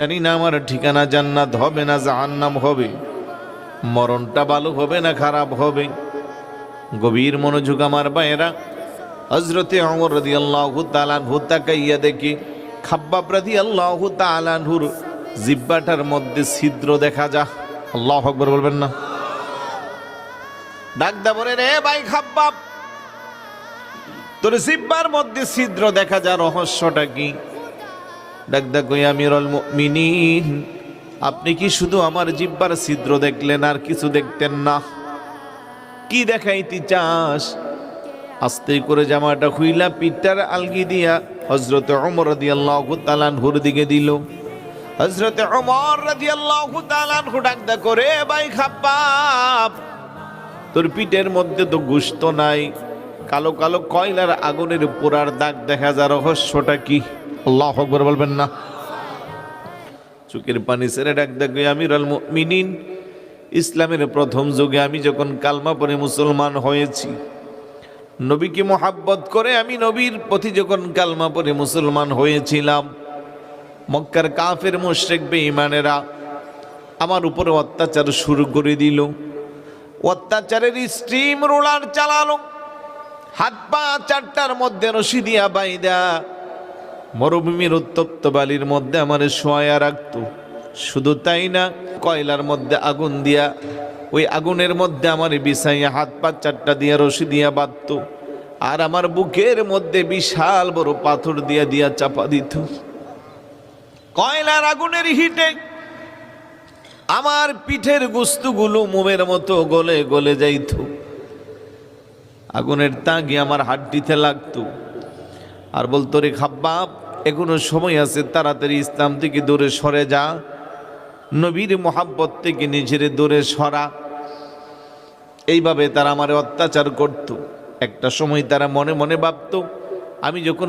জানি না আমার ঠিকানা জান্নাত হবে না জাহান্নাম হবে, মরণটা ভালো হবে না খারাপ হবে। গভীর মনোযোগ আমার ভাইয়েরা। হযরতে ওমর রাদিয়াল্লাহু তাআলা আনহু তাকাইয়া দেখি খাব্বাব রাদিয়াল্লাহু তাআলা আনহুর জিহ্বাটার মধ্যে ছিদ্র দেখা যায়। আল্লাহু আকবার বলবেন না? ডাক দা বলে, রে ভাই খাব্বাব, তোর জিহ্বার মধ্যে ছিদ্র দেখা যায়, রহস্যটা কি? ডাক দা কই, আমিরুল মুমিনিন, আপনি কি শুধু আমার জিহ্বার ছিদ্র দেখলেন আর কিছু দেখতেন না? কি দেখাইতে চাস? আস্তে করে জামাটা খুইলা পিঠটার আলগি দিয়া হযরতে ওমর রাদিয়াল্লাহু তাআলা আনহুর দিকে দিল। হযরতে ওমর রাদিয়াল্লাহু তাআলা আনহু ডাক দা করে, ভাই খাব্বাব, তোর পিঠের মধ্যে তো গোশত নাই, কালো কালো কয়লার আগুনের পোড়ার দাগ দেখা যায়, রহস্যটা কি? আল্লাহু আকবার বলবেন না? চোখের পানি ছেড়ে ডাক দা কই, আমিরুল মুমিনিন, ইসলামের প্রথম যুগে আমি যখন কালমা পড়ে মুসলমান হয়েছি, নবীকে মোহাব্বত করে আমি নবীর প্রতি যখন কালমা পড়ে মুসলমান হয়েছিলাম, মক্কার কাফের মুশরিক বেঈমানেরা আমার উপরে অত্যাচার শুরু করে দিল। অত্যাচারের স্টিম রোলার চালালো, হাত পা চারটার মধ্যে রশি দিয়া বাইদা মরুভূমির উত্তপ্ত বালির মধ্যে আমারে শোয়া রাখতো। শুধু তাই না, কয়লার মধ্যে আগুন দিয়া ওই আগুনের মধ্যে আমার বিছাইয়া হাত পা চারটা দিয়া রশি দিয়া বাঁধতো, আর আমার বুকের মধ্যে বিশাল বড় পাথর দিয়া দিয়া চাপা দিত। কয়লার আগুনের হিটে আমার পিঠের গোস্তগুলো মোমের মতো গলে গলে যাইত, আগুনের তাগি আমার হাড্ডিতে লাগতো, আর বলতো, রে খাব্বাব, এখনো সময় আছে, তাড়াতাড়ি ইসলাম থেকে দূরে সরে যা, নবীর মোহাব্বত থেকে নিজের দূরে সরা। এইভাবে তারা আমারে অত্যাচার করত। একটা সময় তারা মনে মনে ভাবতো, আমি যখন